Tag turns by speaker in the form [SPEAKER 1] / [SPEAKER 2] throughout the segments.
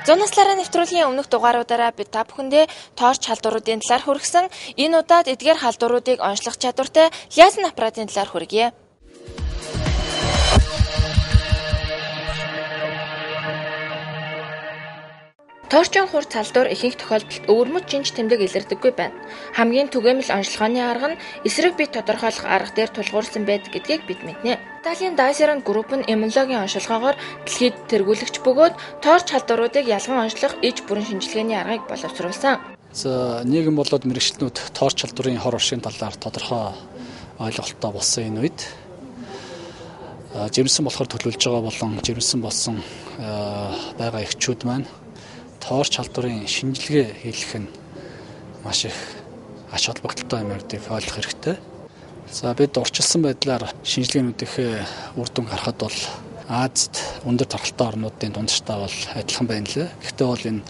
[SPEAKER 1] Зүүн наслаараа нэвтрүүлгийн өмнөх дугааруудаараа бид та бүхэндээ торч халдваруудын талаар хүргэсэн. Энэ удаад эдгээр халдваруудыг онцлох чадвартай лазер аппаратын талаар хүргье. Торчын хурц халдвар ихэнх тохиолдолд өвөрмөц шинж тэмдэг илэрдэггүй байна. Хамгийн түгээмэл онцлогооны арга нь эсрэг бие тодорхойлох арга дээр тулгуурсан байдаг гэдгийг бид мэднэ. Италийн Дайсерант групп нь иммунологийн онцлогоогоор дэлхийд тэргүүлэгч бөгөөд торч халдваруудыг ялган онцлох иж бүрэн шинжилгээний аргыг боловсруулсан.
[SPEAKER 2] За нийгэм болоод мэрэгчлэнүүд торч халдварын хор оршийн талаар тодорхой ойлголттой болсон энэ үед жирэмсэн болохоор төлөвлөж байгаа болон жирэмсэн болсон байгаа эхчүүд маань торч халдварын шинжилгээ хийх нь маш их ач холбогдолтой юм гэдгийг ойлгох хэрэгтэй. За бид урьдчилсан байдлаар шинжилгээнүүдийнхээ үр дүн харахад бол Азид өндөр тархалтай орнуудын дундчтай бол адилхан байна лээ. Гэхдээ бол энэ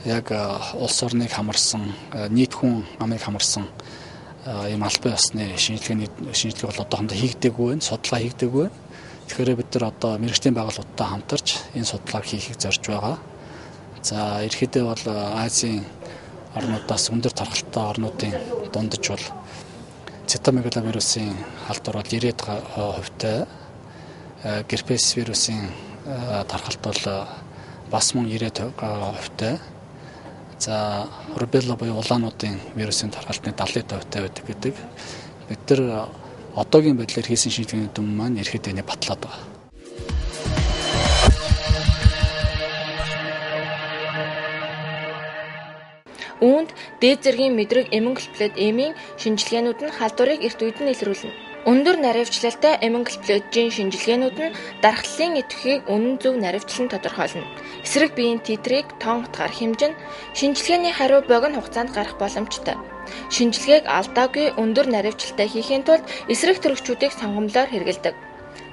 [SPEAKER 2] яг улс орныг хамарсан, нийт хүн амыг хамарсан ийм албан ёсны шинжилгээ бол одоохондоо хийгдээгүй байна, судалгаа хийгдээгүй байна. Тэгэхээр бид нар одоо мэргэжлийн байгууллагуудтай хамтарч энэ судалгааг хийхийг зорж байгаа. За ерөнхийдөө бол Азийн орнуудаас өндөр тархалтай орнуудын дундаж бол цитомегаловирусын халдвар бол 90% герпес вирусын тархалт бол бас мөн 90%. За рубелла буюу улаануудын вирусын тархалтны 70% байдаг гэдэг. Бид нар одоогийн байдлаар хийсэн шинжилгээний дүн маань ерөнхийдөө энэ батлаад байгаа.
[SPEAKER 1] Үүнд дээд зэргийн мэдрэг иммунглобулин шинжилгээнүүд нь халдварыг эрт үед нь илрүүлнэ. Өндөр наривчлалтай иммунглобулин шинжилгээнүүд нь дархлалын идэвхийг үнэн зөв наривчлан тодорхойлно. Эсрэг биеийн titrийг тон утгаар хэмжин шинжилгээний хариу богино хугацаанд гарах боломжтой. Шинжилгээг алдаагүй өндөр наривчлалтай хийхийн тулд эсрэг төрөгчүүдийг сонгомлоор хэрэгэлдэг.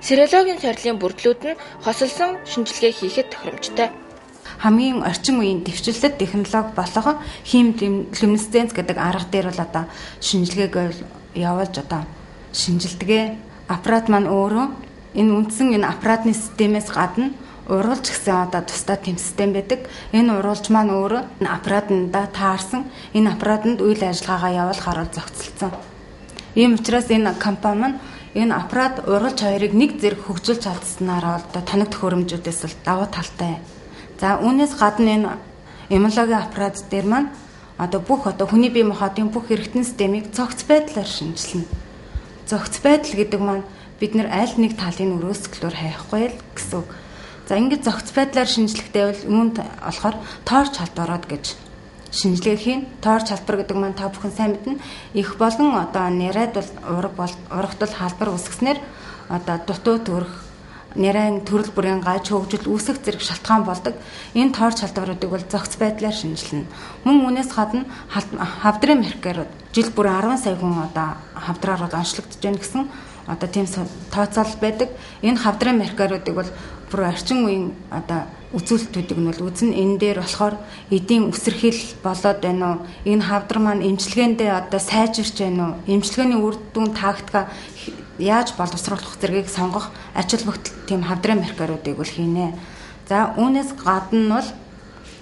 [SPEAKER 1] Серологийн сорилын бүрдлүүд нь хосолсон шинжилгээ хийхэд тохиромжтой.
[SPEAKER 3] Хамгийн орчин үеийн дэвшилтэд технологи болгон хим люминесценц гэдэг арга дээр бол одоо шинжилгээг явуулж одоо шинжилдэгэ. Аппарат маань өөрөө энэ үндсэн энэ аппаратны системээс гадна урвалж гэсэн одоо тусдаа тэм систем байдаг. Энэ урвалж маань өөрөө энэ аппаратанда таарсан энэ аппаратанд үйл ажиллагаагаа явуулахаар зохицолцсон. Ийм учраас энэ компани маань энэ аппарат урвалж хоёрыг нэг зэрэг хөгжүүлж чадсанаар одоо тоног төхөөрөмжүүдээс бол давуу талтай. За үүнээс гадна энэ иммунологийн аппарат дээр маань одоо бүх одоо хүний бие махбодын бүх эргэтэн системийг цогц байдлаар шинжилнэ. Цогц байдал гэдэг маань бид нар аль нэг талын өрөөсгөлөөр хайхгүй л гэсэн үг. За ингэж цогц байдлаар шинжлэхдээ бол үүнд болохоор торч халдварууд гэж шинжилгээ хийн. Торч халдвар гэдэг маань та бүхэн сайн мэднэ. Их болон одоо нэрайд бол урагтал халдвар үүсгэснээр одоо дутуу төрөх нэрийн төрөл бүрийн гаж хөгжил үүсэх зэрэг шалтгаан болдог. Энэ торч халдваруудыг бол зохиц байдлаар шинжилнэ. Мөн үүнээс гадна хавдрын маркерууд жил бүр 10 сая хүн одоо хавдраар онцлогдож байна гэсэн одоо тийм тооцоол байдаг. Энэ хавдрын маркеруудыг бол бүр орчин үеийн одоо үзүүлэлтүүдийг нь бол үзнэ. Энэ дээр болохоор эдийн үсэрхэл болоод байна уу? Энэ хавдар маань эмчилгээндээ одоо сайжирч байна уу? Эмчилгээний үр дүн тактика яаж боловсруулах зэргийг сонгох ач холбогдол тийм хавдрын маркеруудыг бол хийнэ. За үүнээс гадна нь бол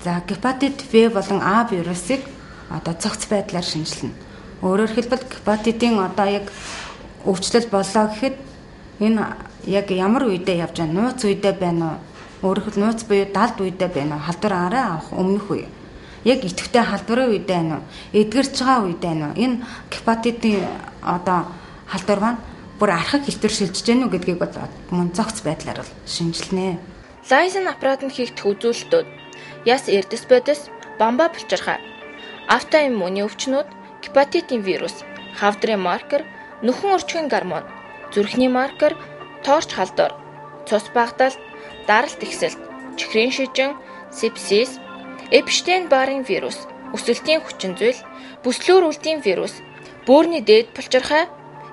[SPEAKER 3] за гепатит В болон А вирусыг одоо цогц байдлаар шинжилнэ. Өөрөөр хэлбэл гепатитын одоо яг өвчлөл боллоо гэхэд энэ яг ямар үедээ явж байгаа нууц үедээ байна уу? Өөрөөр хэлбэл нууц буюу далд үедээ байна уу? Халдвар арай авах өмнөх үе. Яг идэвхтэй халдварын үедээ байна уу? Эдгэрч байгаа үедээ байна уу? Энэ гепатитын одоо халдвар маань бүр архаг хэлтэр шилжиж гэнэ үү гэдгийг бол мөн цогц байдлаар бол шинжилнэ.
[SPEAKER 1] Лазер аппаратанд хийгдэх үзүүлэлтүүд яс эрдэс бамба булчирхай, автоиммуны өвчнүүд, гепатитын вирус, хавдрын маркер, нөхөн орчгийн гормон, зүрхний маркер, торч халдвар, цус багтаалт, даралт ихсэлт, чихрийн шижин, сепсис, Эпштейн-Баррын вирус, өсөлтийн хүчин зүйл, бүслүүр үлдийн вирус, бөөрийн дээд булчирхай,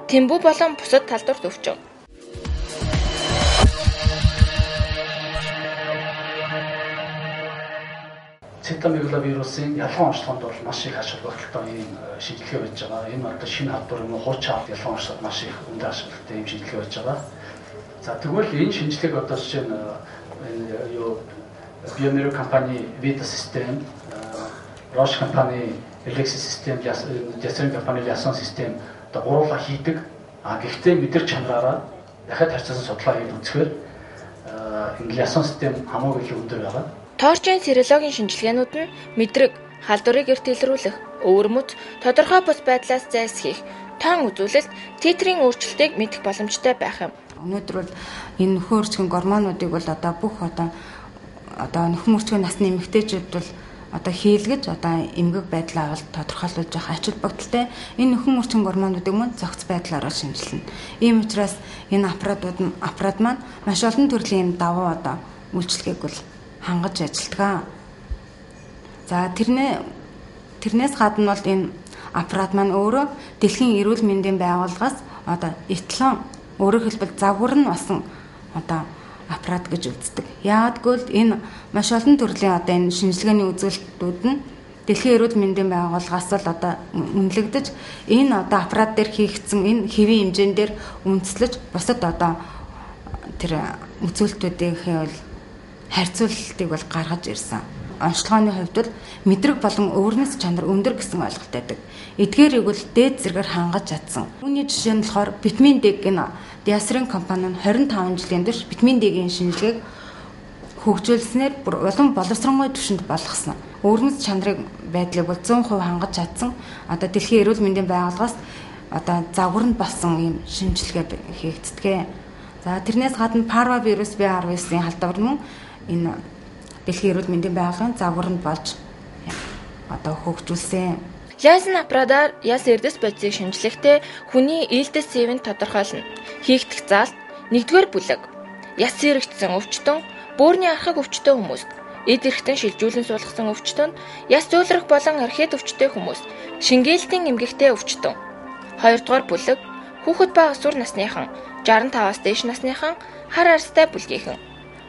[SPEAKER 1] тэмбүү болон бусад талдварт өвчин.
[SPEAKER 2] Цитомегаловирусын ялган онцлогонд бол маш их ач холбогдолтой ийм шинжилгээ байж байгаа. Энэ одоо шинэ халдвар юм уу хуучин ялган онцлогод маш их өндөр ач холбогдолтой ийм шинжилгээ байж байгаа. За тэгвэл энэ шинжилгээг одоо жишээ нь Bionero компани Vita систем, Roche компани Elixir систем, Jasrin компани Liaison систем одоо гуруула хийдэг. Гэхдээ мэдэр чанараараа дахиад харьцуулсан судалгаа хийж үзэхээр энэ Liaison систем хамаагүй илүү өндөр байгаа.
[SPEAKER 1] Торчийн серологийн шинжилгээнүүд нь мэдрэг, халдварыг эрт илрүүлэх, өвөрмөц, тодорхой бус байдлаас зайлсхийх, тоон үзүүлэлт, титрийн өөрчлөлтийг мэдэх боломжтой байх юм.
[SPEAKER 3] Өнөөдөр бол энэ нөхөн өрчгийн гормонуудыг бол одоо бүх одоо нөхөн өрчгийн насны эмэгтэйчүүд бол одоо хийлгэж одоо эмгэг байдлаа бол тодорхойлуулж явах ач холбогдолтой энэ нөхөн өрчгийн гормонуудыг мөн зохиц байдлаараа шинжилнэ. Ийм учраас энэ аппарат маань маш олон төрлийн юм давуу одоо үйлчлэгийг бол хангаж ажилладаг. За тэрнээс гадна бол энэ аппарат маань өөрөө Дэлхийн эрүүл мэндийн байгууллагаас одоо эталон өөрөөр хэлбэл загвар нь басан одоо аппарат гэж үздэг. Яагтвэл энэ маш олон төрлийн одоо энэ шинжилгээний үзүүлэлтүүд нь Дэлхийн эрүүл мэндийн байгууллагаас л одоо үнэлэгдэж энэ одоо аппарат дээр хийгдсэн энэ хэвийн хэмжээн дээр үндэслэж бусад одоо тэр үзүүлэлтүүдийн харьцуулалтыг бол гаргаж ирсэн. Онцлогооны хувьд бол мэдрэг болон өвөрмөц чанар өндөр гэсэн ойлголт байдаг. Эдгээрийг бол дээд зэргээр хангаж чадсан. Үүний жишээ нь болохоор витамин D гэнэ Jasrin компани нь 25 жилийн турш витамин D-гийн шинжилгээг хөгжүүлснээр бүр улам боловсронгуй түвшинд болгосон. Өвөрмөц чанарын байдлыг бол 100% хангаж чадсан. Одоо Дэлхийн эрүүл мэндийн байгууллагаас одоо загварнд болсон ийм шинжилгээ хийгддэг. За тэрнээс гадна парвавирус B19-ийн халдвар нь энэ Дэлхийн эрүүл мэндийн байгууллагын загварнд болж одоо хөгжүүлсэн.
[SPEAKER 1] Ясн аппаратаар яс эрдэс бодисыг шинжлэхдээ хүний ээлдэс цэвэнд тодорхойлно. Хийгдэх заалт 1-р бүлэг. Яс зэрэгцсэн өвчтөн, бөөрийн архаг өвчтөй хүмүүст, эд эрхтэн шилжүүлэн суулгасан өвчтөн, яс зөөлрөх болон архид өвчтөй хүмүүс, шингээлтийн эмгэгтэй өвчтөн. 2-р бүлэг. Хүүхэд ба өсвөр насныхан, 65-аас дээш насныхан, хар арстай бүлгийнхэн.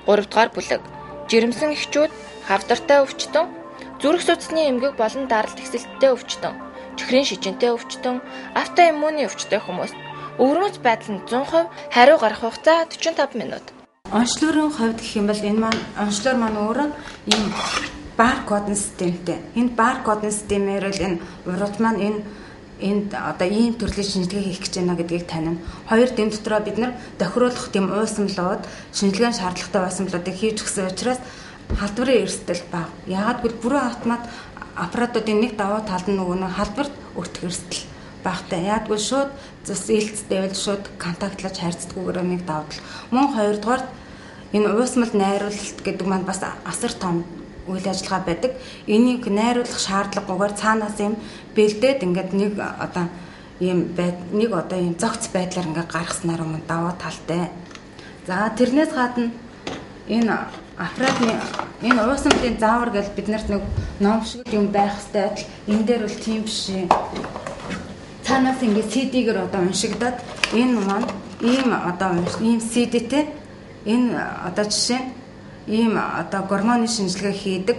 [SPEAKER 1] 3-р бүлэг. Жирэмсэн эхчүүд, хавдартай өвчтөн, зүрх судасны эмгэг болон даралт хэсэлттэй өвчтөн, чихрийн шижинтэй өвчтөн, автоиммуны өвчтэй хүмүүс. Өвөрмөц байдал нь 100%, хариу гарах хугацаа 45 минут.
[SPEAKER 3] Онцлогын хувьд гэх юм бол энэ маань онцлог маань өөрөө ийм баркодын системтэй. Энэ баркодын системээр л энэ урд маань энд одоо ийм төрлийн шинжилгээ хийх гэж байна гэдгийг танина. Хоёр дэм дотроо бид нар тохируулах тийм уусамлууд, шинжилгээний шаардлагатай уусамлуудыг хийж өгсөн учраас халдварын эрсдэл бага. Яагадгүй бүрэн автомат аппаратуудын нэг давуу тал нь нөгөө халдварт өртөх эрсдэл багтай. Яагадгүй шууд ээлцтэй бол шууд контактлаж харьцдаггүйгээр нэг давуу тал. Мөн хоёрдугаар энэ уусмал найруулалт гэдэг маань бас асар том үйл ажиллагаа байдаг. Энийг найруулах шаардлагагүйгээр цаанаас юм бэлдээд ингээд нэг одоо ийм зохиц байдлаар ингээд гаргаснаар өмнө давуу талтай. За тэрнээс гадна энэ аппаратны энэ уусмалын заавар гэж бид нарт нэг ном шиг юм байх хэрэгтэй. Энэ дээр бол тийм биш. Цаанаас ингээд CD-гээр одоо уншигдаад энэ маань ийм CD-тэй энэ одоо жишээ ийм одоо гормоны шинжилгээ хийдэг.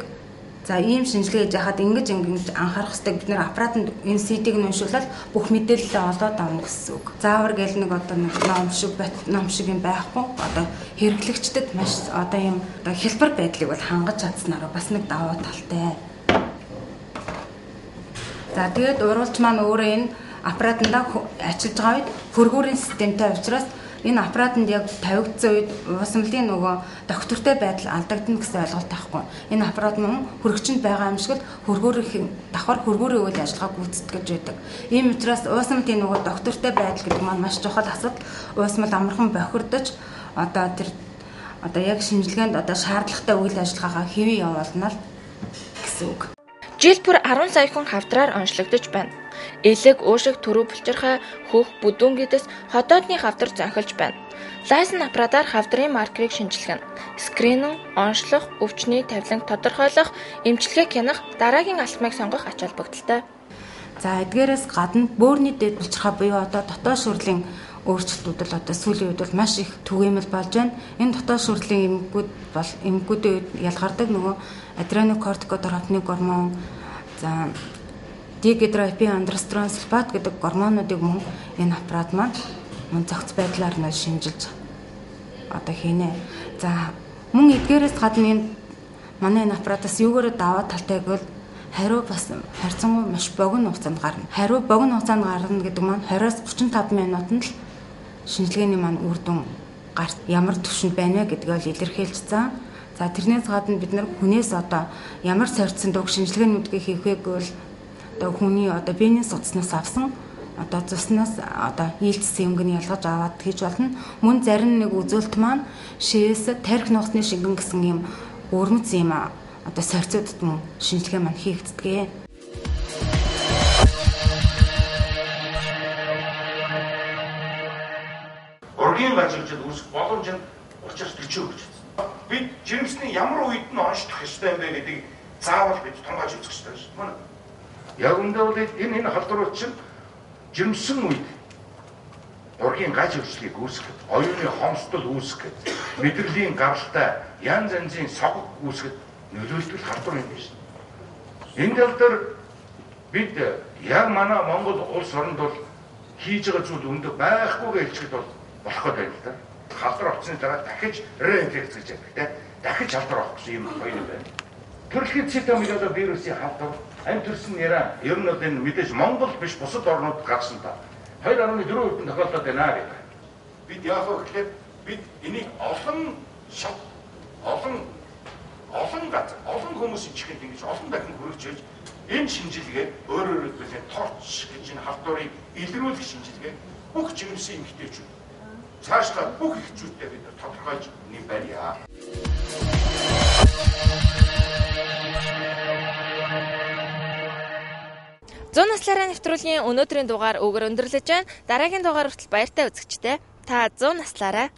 [SPEAKER 3] За ийм шинжилгээ хийж хахад ингэж анхаарах хэрэгтэй бид нэр аппаратанд энэ CD-г нь уншуулаад бүх мэдээлэлээ олоод авна гэсэн үг. Заавар гэл нэг ном шиг юм байхгүй. Одоо хэрэглэгчдэд маш одоо ийм хэлбэр байдлыг бол хангаж чадсанараа бас нэг давуу талтай. За тэгээд уруулж маань өөрөө энэ аппаратанда ажиллаж байгаа үед хөргүүрийн системтэй учраас энэ аппаратанд яг тавигдсан үед уусмалын нөгөө доктортой байдал алдагдана гэсэн ойлголт авахгүй. Энэ аппарат мөн хөргөчөнд байгаа юм шиг л давхар хөргүүрийн үйл ажиллагааг гүйцэтгэж байдаг. Ийм учраас уусмалын нөгөө доктортой байдал гэдэг маань маш чухал асуудал. Уусмал амархан бохирдож одоо яг шинжилгээнд шаардлагатай үйл ажиллагаагаа хэвэн явуулна л гэсэн үг.
[SPEAKER 1] Жил бүр 10 сая хүн хавдраар онцлогдож байна. Элэг, уушиг, төрөв булчирхай, хөх, бүдүүн гэдэс хотоодны хавдар зонхилж байна. Лайсен аппаратаар хавдрын маркерыг шинжилгэнэ. Скрининг, онцлох, өвчний тавиланг тодорхойлох, эмчилгээг хянах, дараагийн алхмыг сонгох ач холбогдолтой.
[SPEAKER 3] За эдгээрээс гадна бөөрийн дэд булчирхай буюу дотоод шүрлийн өөрчлөлтүүд л сүүлийн үед бол маш их түгээмэл болж байна. Энэ дотоод шүрлийн эмгэгүүдийн үед ялгардаг нөгөө адренокортикотропны гормон, за дигидроэпиандростерон сульфат гэдэг гормонуудыг мөн энэ аппарат маань зохиц байдлаар нь шинжилж одоо хийнэ. За мөн эдгээрээс гадна энэ Манай энэ аппаратаас юугаар даваа талтай гэвэл хариу бас харьцангуй маш богино хугацаанд гарна. Хариу богино хугацаанд гарна гэдэг маань 20-35 минутанд л шинжилгээний маань үр дүн гарт ямар түвшинд байна вэ гэдгийг илэрхийлжсэн. За тэрнээс гадна бид нар хүнээс одоо ямар сорьцсон дуг шинжилгээнүүдийг хийх вэ гэвэл одоо хүний одоо биений судаснаас авсан одоо цуснаас одоо ээлжсэн өнгөний ялгаж аваад хийж болно. Мөн зарим нэг үзүүлэлт маань шээс тарих нугасны шингэн гэсэн юм өрмөц юм одоо сорьцуудад мөн шинжилгээ маань хийгддэг.
[SPEAKER 4] Ургийн гажигчд үүсэх боломж нь 30-40 гэж байна. Бид жирэмсний ямар үед нь онцлох ёстой юм бэ гэдгийг заавал бид тунгааж үзэх ёстой шүү дээ. Яг үндэ бол энэ халдварууд чинь жирэмсэн үед ургийн гаж хөвчлийг үүсгэх, оюуны хомсдол үүсгэх, мэдрэлийн гаралтай янз янзын согог үүсгэх нөлөөлтөл халдвар юм биш. Энэ тал дээр бид яг манай Монгол улс оронд бол хийж байгаа зүйл өндөр байхгүйгээ хэлчихэд бол болох гэдэг л да. Халдвар авсны дараа дахиж реинфекц гэж яддаг. Дахиж халдвар авах гэсэн юм хоёр юм байна. Төрөлхийн цитомегало вирусын халдвар амь төрсөн нэраа ер нь бол энэ мэдээж Монгол биш бусад орнууд гарсан та. 2.4% тохиолдоод байна гэх. Бид яах вэ гэхээр бид энийг олон газар, олон хүмүүсийн чихэнд ингэж олон дахин хүргэж энэ шинжилгээ өөрөөр хэлбэл торч гэж энэ халдварыг илрүүлэх шинжилгээ бүх жирэмсэн эмэгтэйчүүд цаашлаад бүх эхчүүдтэй бид тодорхойлж барья.
[SPEAKER 1] Зүүн наслаараа нэвтрүүлгийн өнөөдрийн дугаар өгөр өндөрлөж байна. Дараагийн дугаар хүртэл баяртай үзэгчтэй. Та зүүн наслаараа